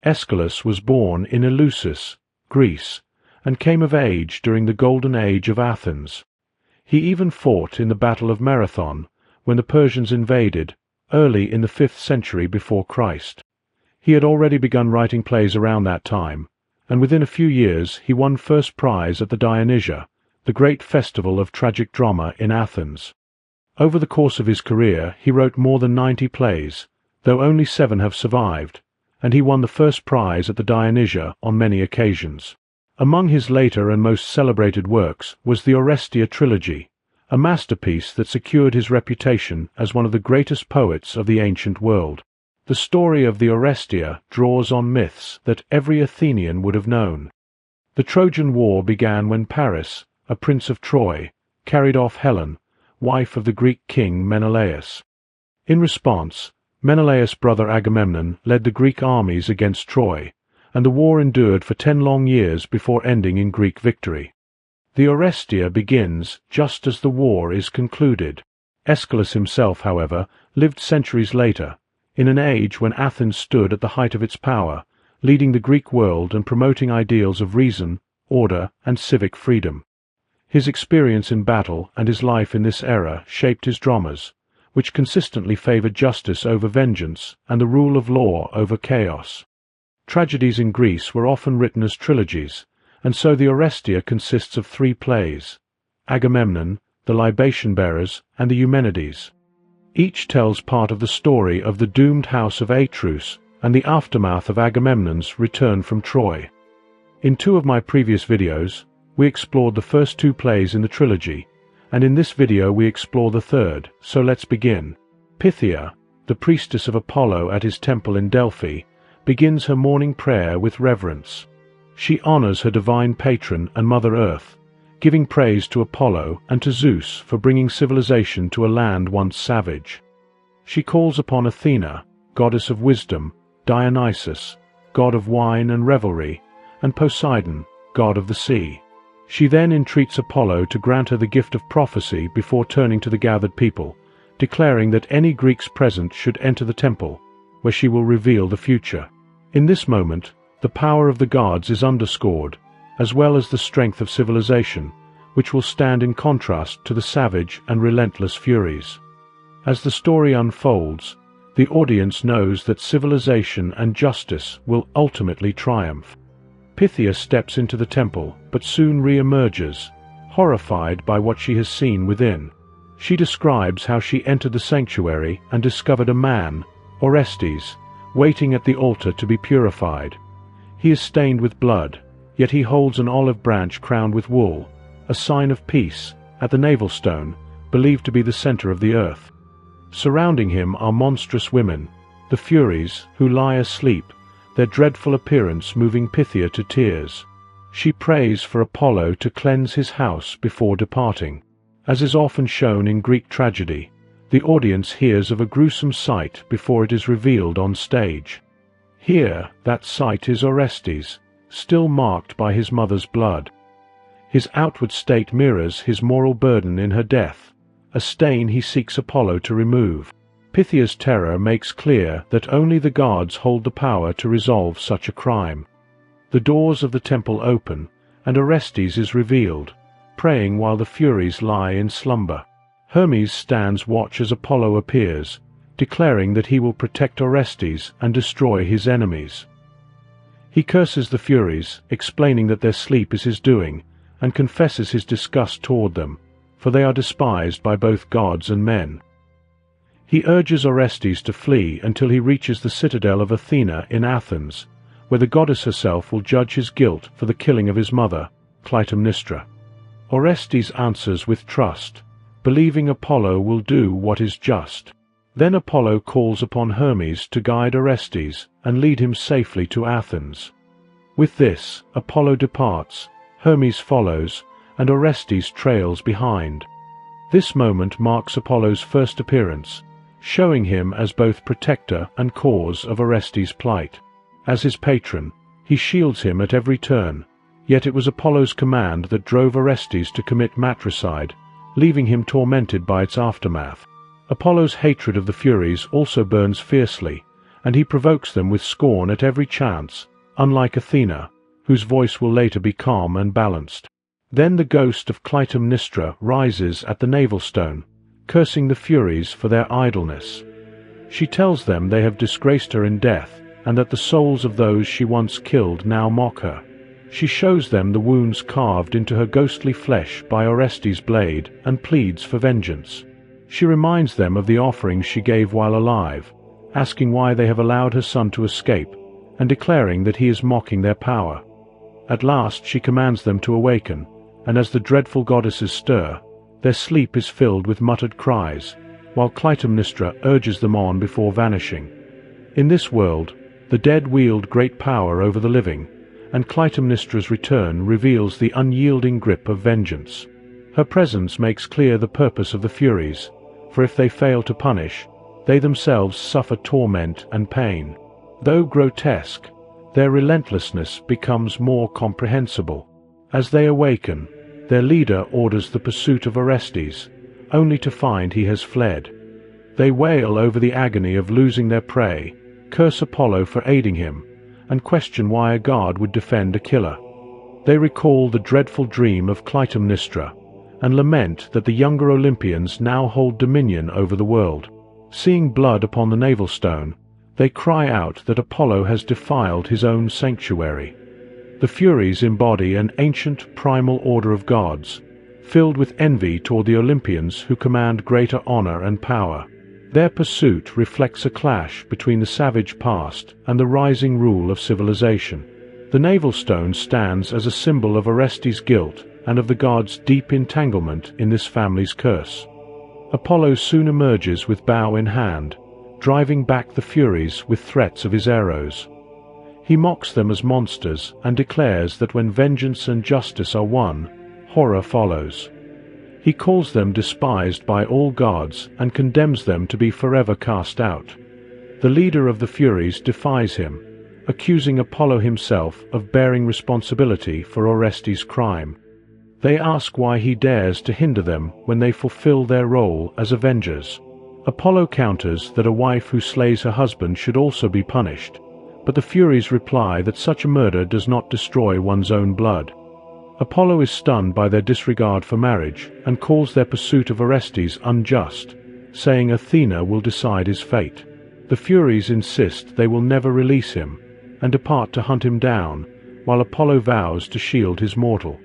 Aeschylus was born in Eleusis, Greece, and came of age during the Golden Age of Athens. He even fought in the Battle of Marathon, when the Persians invaded, early in the 5th century before Christ. He had already begun writing plays around that time, and within a few years he won first prize at the Dionysia, the great festival of tragic drama in Athens. Over the course of his career he wrote more than 90 plays, though only 7 have survived, and he won the first prize at the Dionysia on many occasions. Among his later and most celebrated works was the Oresteia trilogy, a masterpiece that secured his reputation as one of the greatest poets of the ancient world. The story of the Oresteia draws on myths that every Athenian would have known. The Trojan War began when Paris, a prince of Troy, carried off Helen, wife of the Greek king Menelaus. In response, Menelaus' brother Agamemnon led the Greek armies against Troy, and the war endured for 10 long years before ending in Greek victory. The Oresteia begins just as the war is concluded. Aeschylus himself, however, lived centuries later, in an age when Athens stood at the height of its power, leading the Greek world and promoting ideals of reason, order, and civic freedom. His experience in battle and his life in this era shaped his dramas, which consistently favored justice over vengeance and the rule of law over chaos. Tragedies in Greece were often written as trilogies, and so the Oresteia consists of 3 plays: Agamemnon, the Libation Bearers, and the Eumenides. Each tells part of the story of the doomed house of Atreus and the aftermath of Agamemnon's return from Troy. In 2 of my previous videos, we explored the first 2 plays in the trilogy, and in this video we explore the third, so let's begin. Pythia, the priestess of Apollo at his temple in Delphi, begins her morning prayer with reverence. She honors her divine patron and Mother Earth, giving praise to Apollo and to Zeus for bringing civilization to a land once savage. She calls upon Athena, goddess of wisdom, Dionysus, god of wine and revelry, and Poseidon, god of the sea. She then entreats Apollo to grant her the gift of prophecy before turning to the gathered people, declaring that any Greeks present should enter the temple, where she will reveal the future. In this moment, the power of the gods is underscored, as well as the strength of civilization, which will stand in contrast to the savage and relentless Furies. As the story unfolds, the audience knows that civilization and justice will ultimately triumph. Pythia steps into the temple, but soon re-emerges, horrified by what she has seen within. She describes how she entered the sanctuary and discovered a man, Orestes, waiting at the altar to be purified. He is stained with blood, yet he holds an olive branch crowned with wool, a sign of peace, at the navel stone, believed to be the center of the earth. Surrounding him are monstrous women, the Furies, who lie asleep, their dreadful appearance moving Pythia to tears. She prays for Apollo to cleanse his house before departing. As is often shown in Greek tragedy, the audience hears of a gruesome sight before it is revealed on stage. Here, that sight is Orestes, still marked by his mother's blood. His outward state mirrors his moral burden in her death, a stain he seeks Apollo to remove. Pythia's terror makes clear that only the gods hold the power to resolve such a crime. The doors of the temple open, and Orestes is revealed, praying while the Furies lie in slumber. Hermes stands watch as Apollo appears, declaring that he will protect Orestes and destroy his enemies. He curses the Furies, explaining that their sleep is his doing, and confesses his disgust toward them, for they are despised by both gods and men. He urges Orestes to flee until he reaches the citadel of Athena in Athens, where the goddess herself will judge his guilt for the killing of his mother, Clytemnestra. Orestes answers with trust, believing Apollo will do what is just. Then Apollo calls upon Hermes to guide Orestes and lead him safely to Athens. With this, Apollo departs, Hermes follows, and Orestes trails behind. This moment marks Apollo's first appearance, showing him as both protector and cause of Orestes' plight. As his patron, he shields him at every turn, yet it was Apollo's command that drove Orestes to commit matricide, leaving him tormented by its aftermath. Apollo's hatred of the Furies also burns fiercely, and he provokes them with scorn at every chance, unlike Athena, whose voice will later be calm and balanced. Then the ghost of Clytemnestra rises at the navel stone, cursing the Furies for their idleness. She tells them they have disgraced her in death, and that the souls of those she once killed now mock her. She shows them the wounds carved into her ghostly flesh by Orestes' blade, and pleads for vengeance. She reminds them of the offerings she gave while alive, asking why they have allowed her son to escape, and declaring that he is mocking their power. At last she commands them to awaken, and as the dreadful goddesses stir, their sleep is filled with muttered cries, while Clytemnestra urges them on before vanishing. In this world, the dead wield great power over the living, and Clytemnestra's return reveals the unyielding grip of vengeance. Her presence makes clear the purpose of the Furies, for if they fail to punish, they themselves suffer torment and pain. Though grotesque, their relentlessness becomes more comprehensible. As they awaken, their leader orders the pursuit of Orestes, only to find he has fled. They wail over the agony of losing their prey, curse Apollo for aiding him, and question why a god would defend a killer. They recall the dreadful dream of Clytemnestra, and lament that the younger Olympians now hold dominion over the world. Seeing blood upon the navel stone, they cry out that Apollo has defiled his own sanctuary. The Furies embody an ancient primal order of gods, filled with envy toward the Olympians who command greater honor and power. Their pursuit reflects a clash between the savage past and the rising rule of civilization. The navel stone stands as a symbol of Orestes' guilt and of the gods' deep entanglement in this family's curse. Apollo soon emerges with bow in hand, driving back the Furies with threats of his arrows. He mocks them as monsters and declares that when vengeance and justice are won, horror follows. He calls them despised by all gods and condemns them to be forever cast out. The leader of the Furies defies him, accusing Apollo himself of bearing responsibility for Orestes' crime. They ask why he dares to hinder them when they fulfill their role as avengers. Apollo counters that a wife who slays her husband should also be punished, but the Furies reply that such a murder does not destroy one's own blood. Apollo is stunned by their disregard for marriage and calls their pursuit of Orestes unjust, saying Athena will decide his fate. The Furies insist they will never release him and depart to hunt him down, while Apollo vows to shield his mortal.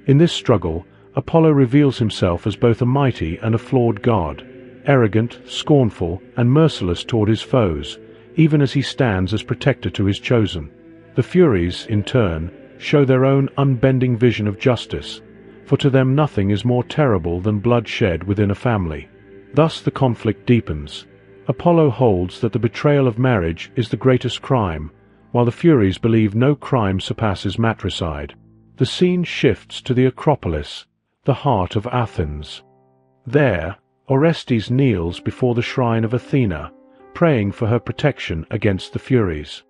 In this struggle, Apollo reveals himself as both a mighty and a flawed god, arrogant, scornful, and merciless toward his foes, even as he stands as protector to his chosen. The Furies, in turn, show their own unbending vision of justice, for to them nothing is more terrible than bloodshed within a family. Thus the conflict deepens. Apollo holds that the betrayal of marriage is the greatest crime, while the Furies believe no crime surpasses matricide. The scene shifts to the Acropolis, the heart of Athens. There, Orestes kneels before the shrine of Athena, praying for her protection against the Furies.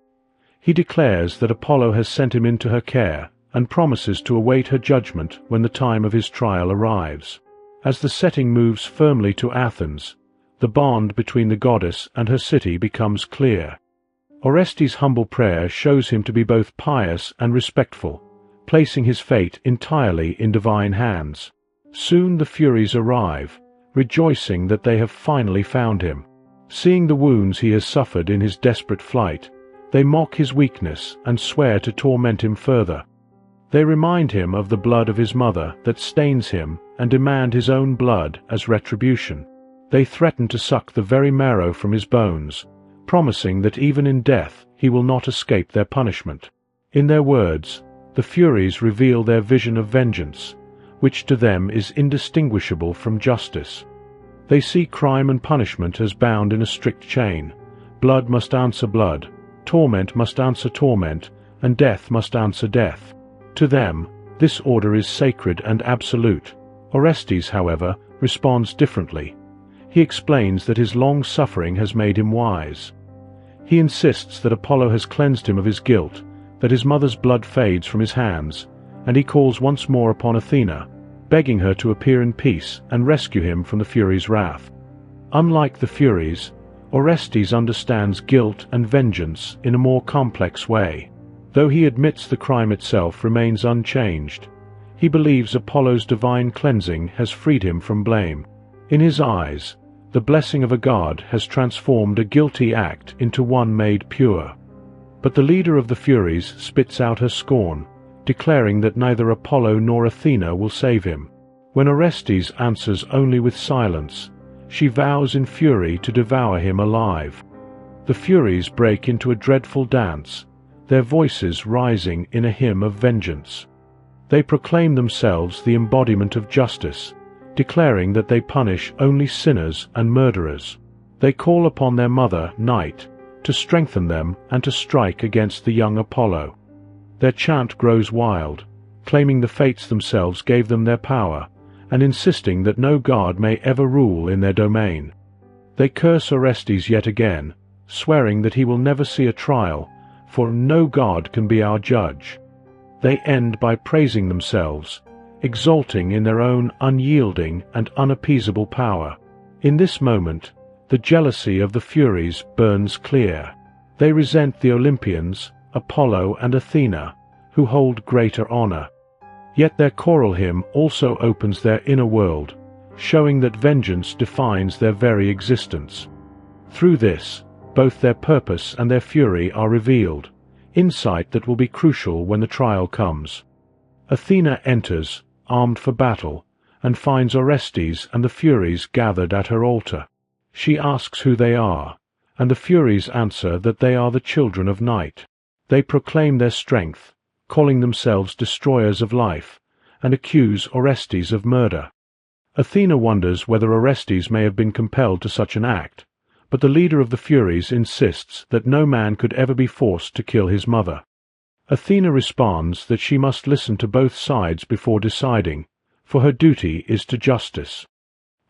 He declares that Apollo has sent him into her care, and promises to await her judgment when the time of his trial arrives. As the setting moves firmly to Athens, the bond between the goddess and her city becomes clear. Orestes' humble prayer shows him to be both pious and respectful, placing his fate entirely in divine hands. Soon the Furies arrive, rejoicing that they have finally found him. Seeing the wounds he has suffered in his desperate flight, they mock his weakness and swear to torment him further. They remind him of the blood of his mother that stains him and demand his own blood as retribution. They threaten to suck the very marrow from his bones, promising that even in death he will not escape their punishment. In their words, the Furies reveal their vision of vengeance, which to them is indistinguishable from justice. They see crime and punishment as bound in a strict chain. Blood must answer blood, torment must answer torment, and death must answer death. To them, this order is sacred and absolute. Orestes, however, responds differently. He explains that his long suffering has made him wise. He insists that Apollo has cleansed him of his guilt, that his mother's blood fades from his hands, and he calls once more upon Athena, begging her to appear in peace and rescue him from the Furies' wrath. Unlike the Furies, Orestes understands guilt and vengeance in a more complex way. Though he admits the crime itself remains unchanged, he believes Apollo's divine cleansing has freed him from blame. In his eyes, the blessing of a god has transformed a guilty act into one made pure. But the leader of the Furies spits out her scorn, declaring that neither Apollo nor Athena will save him. When Orestes answers only with silence, she vows in fury to devour him alive. The Furies break into a dreadful dance, their voices rising in a hymn of vengeance. They proclaim themselves the embodiment of justice, declaring that they punish only sinners and murderers. They call upon their mother, Night, to strengthen them and to strike against the young Apollo. Their chant grows wild, claiming the fates themselves gave them their power, and insisting that no god may ever rule in their domain. They curse Orestes yet again, swearing that he will never see a trial, for no god can be our judge. They end by praising themselves, exulting in their own unyielding and unappeasable power. In this moment, the jealousy of the Furies burns clear. They resent the Olympians, Apollo and Athena, who hold greater honor. Yet their choral hymn also opens their inner world, showing that vengeance defines their very existence. Through this, both their purpose and their fury are revealed, insight that will be crucial when the trial comes. Athena enters, armed for battle, and finds Orestes and the Furies gathered at her altar. She asks who they are, and the Furies answer that they are the children of Night. They proclaim their strength, calling themselves destroyers of life, and accuse Orestes of murder. Athena wonders whether Orestes may have been compelled to such an act, but the leader of the Furies insists that no man could ever be forced to kill his mother. Athena responds that she must listen to both sides before deciding, for her duty is to justice.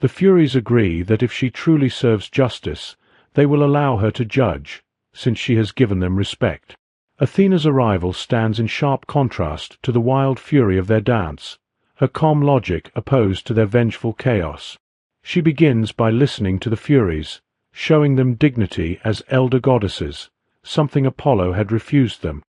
The Furies agree that if she truly serves justice, they will allow her to judge, since she has given them respect. Athena's arrival stands in sharp contrast to the wild fury of their dance, her calm logic opposed to their vengeful chaos. She begins by listening to the Furies, showing them dignity as elder goddesses, something Apollo had refused them.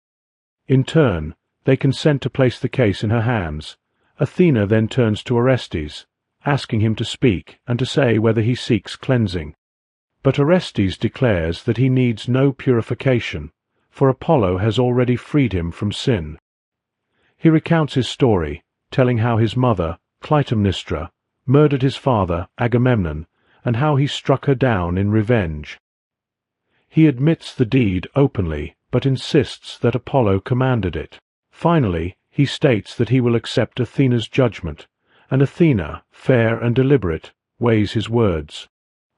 In turn, they consent to place the case in her hands. Athena then turns to Orestes, asking him to speak and to say whether he seeks cleansing. But Orestes declares that he needs no purification, for Apollo has already freed him from sin. He recounts his story, telling how his mother, Clytemnestra, murdered his father, Agamemnon, and how he struck her down in revenge. He admits the deed openly, but insists that Apollo commanded it. Finally, he states that he will accept Athena's judgment, and Athena, fair and deliberate, weighs his words.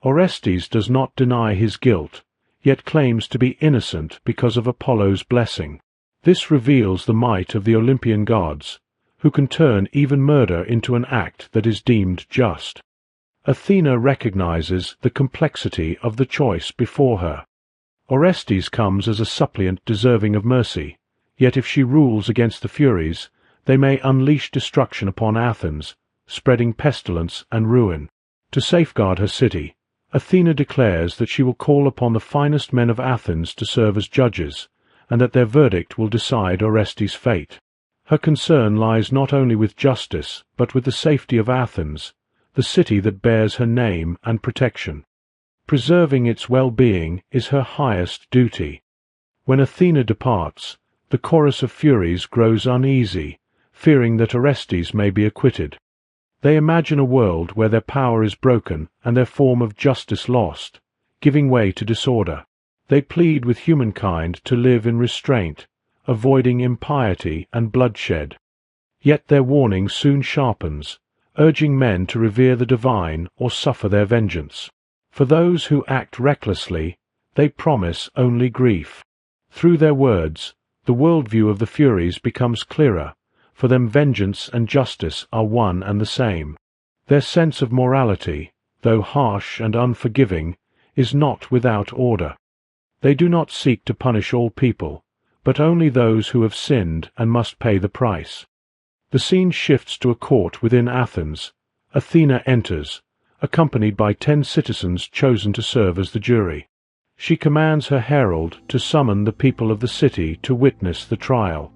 Orestes does not deny his guilt, yet claims to be innocent because of Apollo's blessing. This reveals the might of the Olympian gods, who can turn even murder into an act that is deemed just. Athena recognizes the complexity of the choice before her. Orestes comes as a suppliant deserving of mercy, yet if she rules against the Furies, they may unleash destruction upon Athens, spreading pestilence and ruin. To safeguard her city, Athena declares that she will call upon the finest men of Athens to serve as judges, and that their verdict will decide Orestes' fate. Her concern lies not only with justice, but with the safety of Athens, the city that bears her name and protection. Preserving its well-being is her highest duty. When Athena departs, the chorus of Furies grows uneasy, fearing that Orestes may be acquitted. They imagine a world where their power is broken and their form of justice lost, giving way to disorder. They plead with humankind to live in restraint, avoiding impiety and bloodshed. Yet their warning soon sharpens, urging men to revere the divine or suffer their vengeance. For those who act recklessly, they promise only grief. Through their words, the worldview of the Furies becomes clearer. For them vengeance and justice are one and the same. Their sense of morality, though harsh and unforgiving, is not without order. They do not seek to punish all people, but only those who have sinned and must pay the price. The scene shifts to a court within Athens. Athena enters, accompanied by 10 citizens chosen to serve as the jury. She commands her herald to summon the people of the city to witness the trial.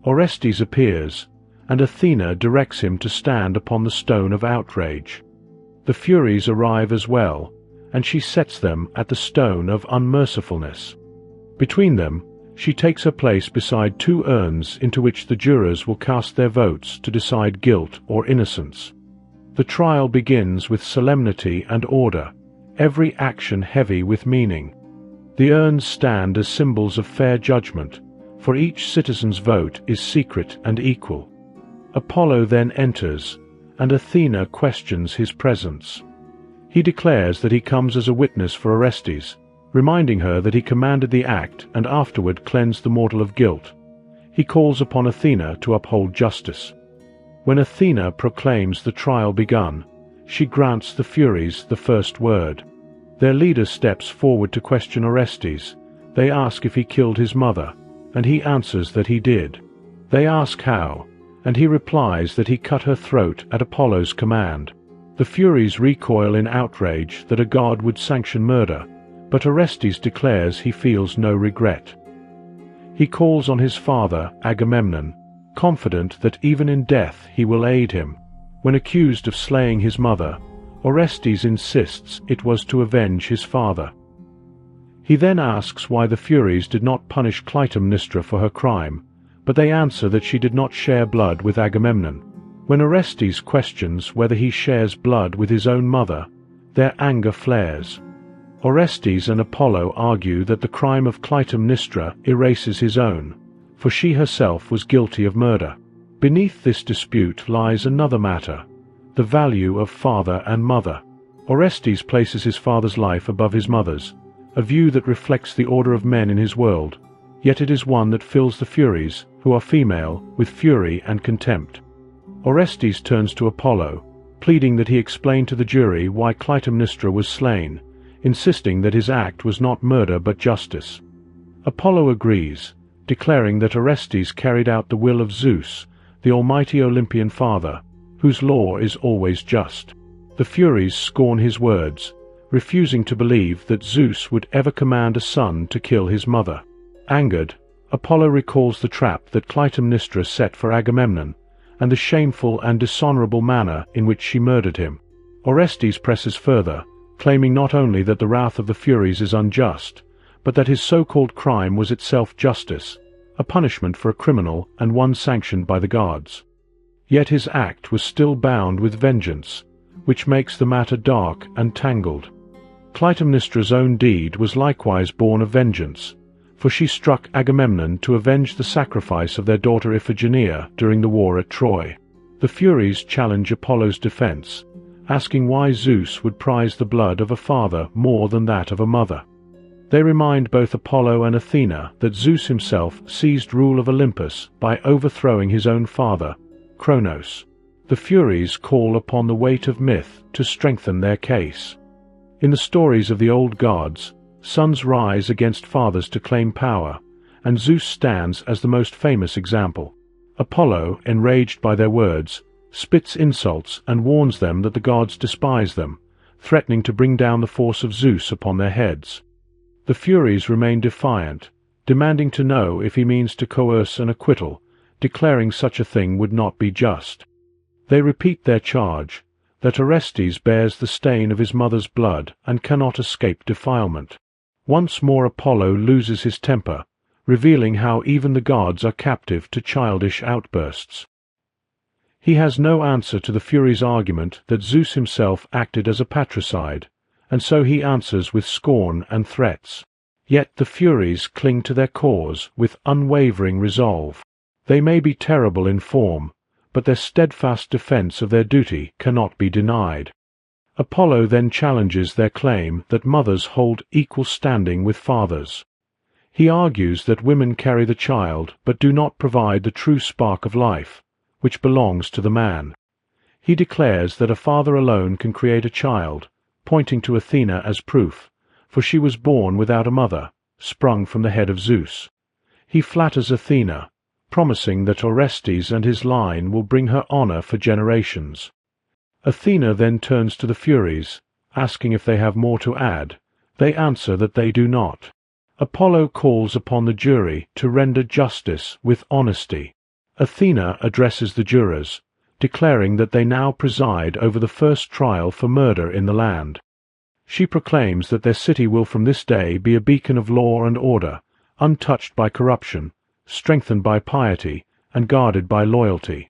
Orestes appears, and Athena directs him to stand upon the stone of outrage. The Furies arrive as well, and she sets them at the stone of unmercifulness. Between them, she takes her place beside 2 urns into which the jurors will cast their votes to decide guilt or innocence. The trial begins with solemnity and order, every action heavy with meaning. The urns stand as symbols of fair judgment, for each citizen's vote is secret and equal. Apollo then enters, and Athena questions his presence. He declares that he comes as a witness for Orestes, reminding her that he commanded the act and afterward cleansed the mortal of guilt. He calls upon Athena to uphold justice. When Athena proclaims the trial begun, she grants the Furies the first word. Their leader steps forward to question Orestes. They ask if he killed his mother, and he answers that he did. They ask how, and he replies that he cut her throat at Apollo's command. The Furies recoil in outrage that a god would sanction murder, but Orestes declares he feels no regret. He calls on his father, Agamemnon, confident that even in death he will aid him. When accused of slaying his mother, Orestes insists it was to avenge his father. He then asks why the Furies did not punish Clytemnestra for her crime, but they answer that she did not share blood with Agamemnon. When Orestes questions whether he shares blood with his own mother, their anger flares. Orestes and Apollo argue that the crime of Clytemnestra erases his own, for she herself was guilty of murder. Beneath this dispute lies another matter, the value of father and mother. Orestes places his father's life above his mother's, a view that reflects the order of men in his world, yet it is one that fills the Furies, who are female, with fury and contempt. Orestes turns to Apollo, pleading that he explain to the jury why Clytemnestra was slain, insisting that his act was not murder but justice. Apollo agrees, declaring that Orestes carried out the will of Zeus, the almighty Olympian father, whose law is always just. The Furies scorn his words, refusing to believe that Zeus would ever command a son to kill his mother. Angered, Apollo recalls the trap that Clytemnestra set for Agamemnon, and the shameful and dishonorable manner in which she murdered him. Orestes presses further, claiming not only that the wrath of the Furies is unjust, but that his so-called crime was itself justice, a punishment for a criminal and one sanctioned by the gods. Yet his act was still bound with vengeance, which makes the matter dark and tangled. Clytemnestra's own deed was likewise born of vengeance, for she struck Agamemnon to avenge the sacrifice of their daughter Iphigenia during the war at Troy. The Furies challenge Apollo's defense, asking why Zeus would prize the blood of a father more than that of a mother. They remind both Apollo and Athena that Zeus himself seized rule of Olympus by overthrowing his own father, Cronos. The Furies call upon the weight of myth to strengthen their case. In the stories of the old gods, sons rise against fathers to claim power, and Zeus stands as the most famous example. Apollo, enraged by their words, spits insults and warns them that the gods despise them, threatening to bring down the force of Zeus upon their heads. The Furies remain defiant, demanding to know if he means to coerce an acquittal, declaring such a thing would not be just. They repeat their charge, that Orestes bears the stain of his mother's blood and cannot escape defilement. Once more Apollo loses his temper, revealing how even the gods are captive to childish outbursts. He has no answer to the Furies' argument that Zeus himself acted as a patricide, and so he answers with scorn and threats. Yet the Furies cling to their cause with unwavering resolve. They may be terrible in form, but their steadfast defense of their duty cannot be denied. Apollo then challenges their claim that mothers hold equal standing with fathers. He argues that women carry the child but do not provide the true spark of life, which belongs to the man. He declares that a father alone can create a child, pointing to Athena as proof, for she was born without a mother, sprung from the head of Zeus. He flatters Athena, promising that Orestes and his line will bring her honor for generations. Athena then turns to the Furies, asking if they have more to add. They answer that they do not. Apollo calls upon the jury to render justice with honesty. Athena addresses the jurors, declaring that they now preside over the first trial for murder in the land. She proclaims that their city will from this day be a beacon of law and order, untouched by corruption, strengthened by piety, and guarded by loyalty.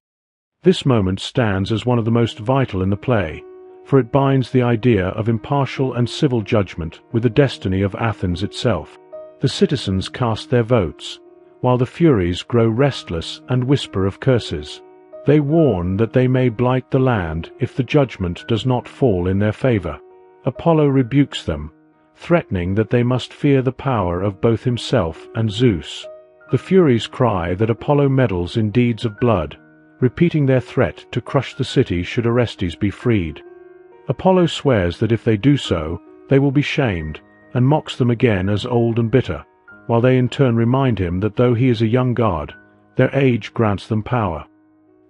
This moment stands as one of the most vital in the play, for it binds the idea of impartial and civil judgment with the destiny of Athens itself. The citizens cast their votes, while the Furies grow restless and whisper of curses. They warn that they may blight the land if the judgment does not fall in their favor. Apollo rebukes them, threatening that they must fear the power of both himself and Zeus. The Furies cry that Apollo meddles in deeds of blood, repeating their threat to crush the city should Orestes be freed. Apollo swears that if they do so, they will be shamed, and mocks them again as old and bitter, while they in turn remind him that though he is a young god, their age grants them power.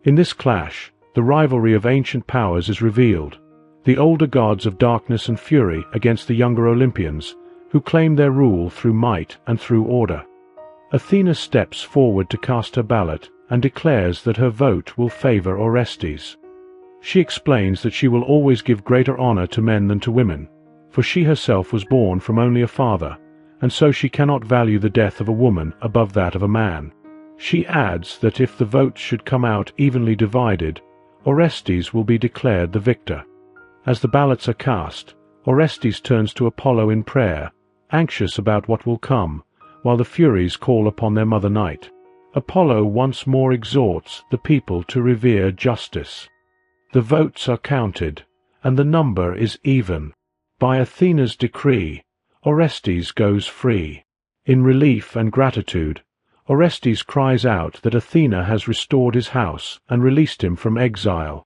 In this clash, the rivalry of ancient powers is revealed, the older gods of darkness and fury against the younger Olympians, who claim their rule through might and through order. Athena steps forward to cast her ballot and declares that her vote will favor Orestes. She explains that she will always give greater honor to men than to women, for she herself was born from only a father, and so she cannot value the death of a woman above that of a man. She adds that if the votes should come out evenly divided, Orestes will be declared the victor. As the ballots are cast, Orestes turns to Apollo in prayer, anxious about what will come, while the Furies call upon their mother night. Apollo once more exhorts the people to revere justice. The votes are counted, and the number is even. By Athena's decree, Orestes goes free. In relief and gratitude, Orestes cries out that Athena has restored his house and released him from exile.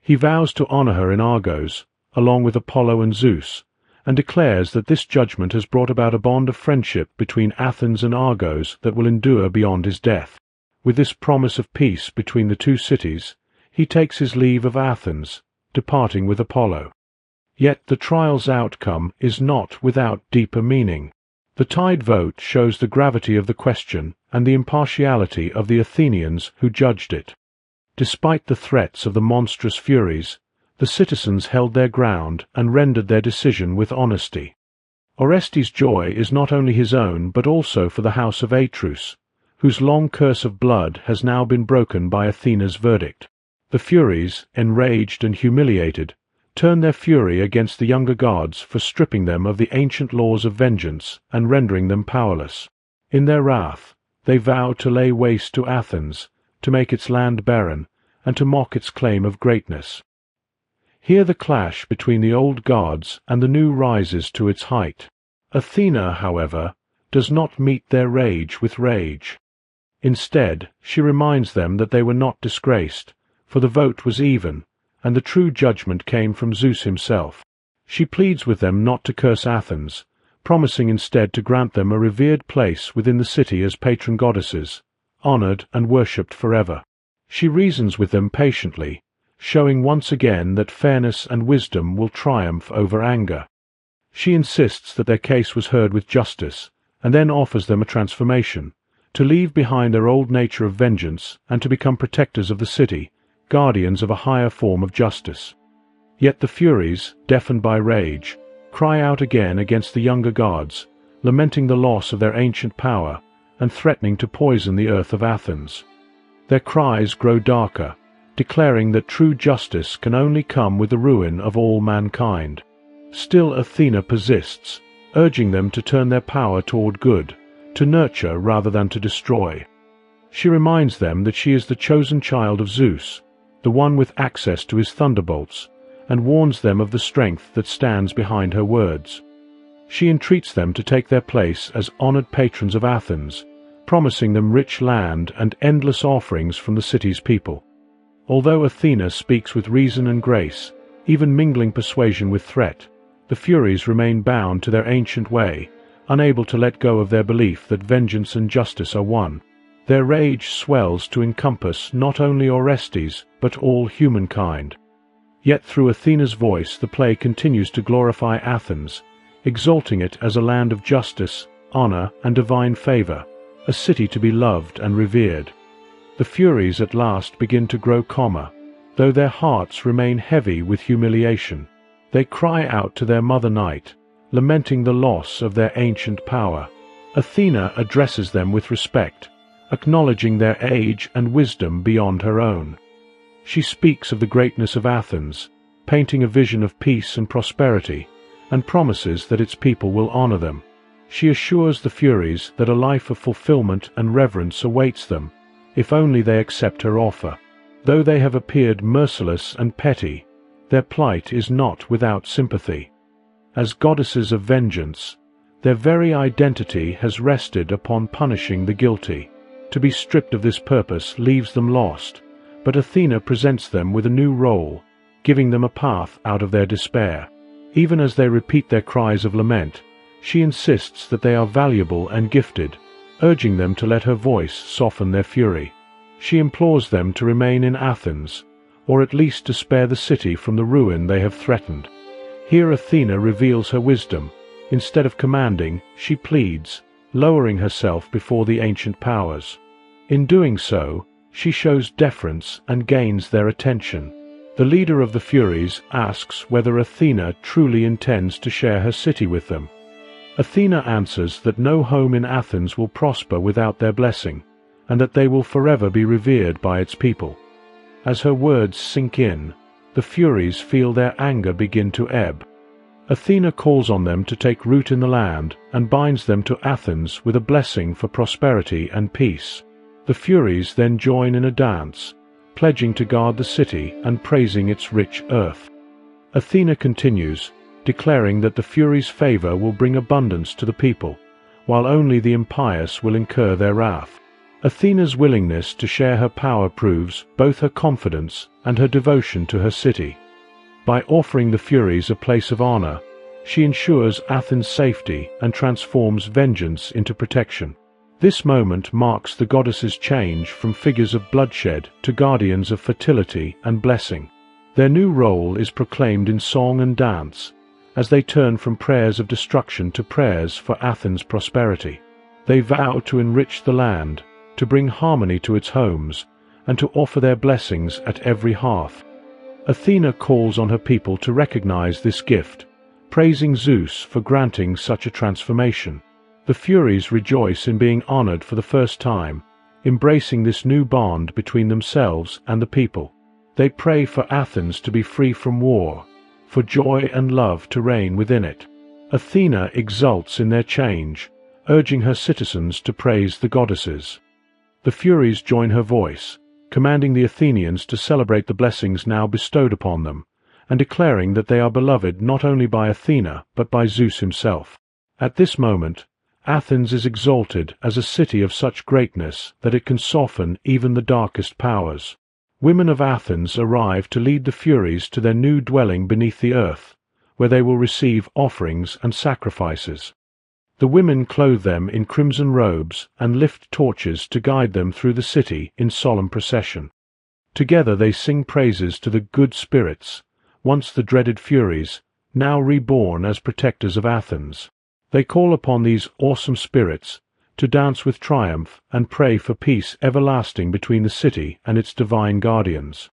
He vows to honor her in Argos, along with Apollo and Zeus, and declares that this judgment has brought about a bond of friendship between Athens and Argos that will endure beyond his death. With this promise of peace between the two cities, he takes his leave of Athens, departing with Apollo. Yet the trial's outcome is not without deeper meaning. The tied vote shows the gravity of the question and the impartiality of the Athenians who judged it. Despite the threats of the monstrous Furies, the citizens held their ground and rendered their decision with honesty. Orestes' joy is not only his own but also for the house of Atreus, whose long curse of blood has now been broken by Athena's verdict. The Furies, enraged and humiliated, turn their fury against the younger gods for stripping them of the ancient laws of vengeance and rendering them powerless. In their wrath, they vow to lay waste to Athens, to make its land barren, and to mock its claim of greatness. Here the clash between the old gods and the new rises to its height. Athena, however, does not meet their rage with rage. Instead, she reminds them that they were not disgraced, for the vote was even, and the true judgment came from Zeus himself. She pleads with them not to curse Athens, promising instead to grant them a revered place within the city as patron goddesses, honored and worshipped forever. She reasons with them patiently, showing once again that fairness and wisdom will triumph over anger. She insists that their case was heard with justice, and then offers them a transformation, to leave behind their old nature of vengeance and to become protectors of the city, guardians of a higher form of justice. Yet the Furies, deafened by rage, cry out again against the younger gods, lamenting the loss of their ancient power and threatening to poison the earth of Athens. Their cries grow darker, declaring that true justice can only come with the ruin of all mankind. Still Athena persists, urging them to turn their power toward good, to nurture rather than to destroy. She reminds them that she is the chosen child of Zeus, the one with access to his thunderbolts, and warns them of the strength that stands behind her words. She entreats them to take their place as honored patrons of Athens, promising them rich land and endless offerings from the city's people. Although Athena speaks with reason and grace, even mingling persuasion with threat, the Furies remain bound to their ancient way, unable to let go of their belief that vengeance and justice are one. Their rage swells to encompass not only Orestes, but all humankind. Yet through Athena's voice the play continues to glorify Athens, exalting it as a land of justice, honor, and divine favor, a city to be loved and revered. The Furies at last begin to grow calmer, though their hearts remain heavy with humiliation. They cry out to their mother Night, lamenting the loss of their ancient power. Athena addresses them with respect, acknowledging their age and wisdom beyond her own. She speaks of the greatness of Athens, painting a vision of peace and prosperity, and promises that its people will honor them. She assures the Furies that a life of fulfillment and reverence awaits them, if only they accept her offer. Though they have appeared merciless and petty, their plight is not without sympathy. As goddesses of vengeance, their very identity has rested upon punishing the guilty. To be stripped of this purpose leaves them lost, but Athena presents them with a new role, giving them a path out of their despair. Even as they repeat their cries of lament, she insists that they are valuable and gifted, urging them to let her voice soften their fury. She implores them to remain in Athens, or at least to spare the city from the ruin they have threatened. Here Athena reveals her wisdom. Instead of commanding, she pleads, lowering herself before the ancient powers. In doing so, she shows deference and gains their attention. The leader of the Furies asks whether Athena truly intends to share her city with them. Athena answers that no home in Athens will prosper without their blessing, and that they will forever be revered by its people. As her words sink in, the Furies feel their anger begin to ebb. Athena calls on them to take root in the land and binds them to Athens with a blessing for prosperity and peace. The Furies then join in a dance, pledging to guard the city and praising its rich earth. Athena continues, declaring that the Furies' favor will bring abundance to the people, while only the impious will incur their wrath. Athena's willingness to share her power proves both her confidence and her devotion to her city. By offering the Furies a place of honor, she ensures Athens' safety and transforms vengeance into protection. This moment marks the goddesses' change from figures of bloodshed to guardians of fertility and blessing. Their new role is proclaimed in song and dance, as they turn from prayers of destruction to prayers for Athens' prosperity. They vow to enrich the land, to bring harmony to its homes, and to offer their blessings at every hearth. Athena calls on her people to recognize this gift, praising Zeus for granting such a transformation. The Furies rejoice in being honored for the first time, embracing this new bond between themselves and the people. They pray for Athens to be free from war, for joy and love to reign within it. Athena exults in their change, urging her citizens to praise the goddesses. The Furies join her voice, commanding the Athenians to celebrate the blessings now bestowed upon them, and declaring that they are beloved not only by Athena but by Zeus himself. At this moment, Athens is exalted as a city of such greatness that it can soften even the darkest powers. Women of Athens arrive to lead the Furies to their new dwelling beneath the earth, where they will receive offerings and sacrifices. The women clothe them in crimson robes and lift torches to guide them through the city in solemn procession. Together they sing praises to the good spirits, once the dreaded Furies, now reborn as protectors of Athens. They call upon these awesome spirits to dance with triumph and pray for peace everlasting between the city and its divine guardians.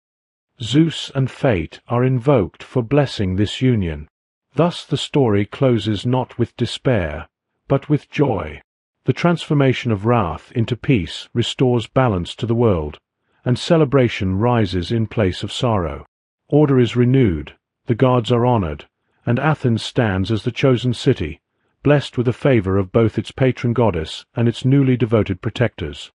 Zeus and Fate are invoked for blessing this union. Thus the story closes not with despair, but with joy. The transformation of wrath into peace restores balance to the world, and celebration rises in place of sorrow. Order is renewed, the gods are honored, and Athens stands as the chosen city, blessed with the favor of both its patron goddess and its newly devoted protectors.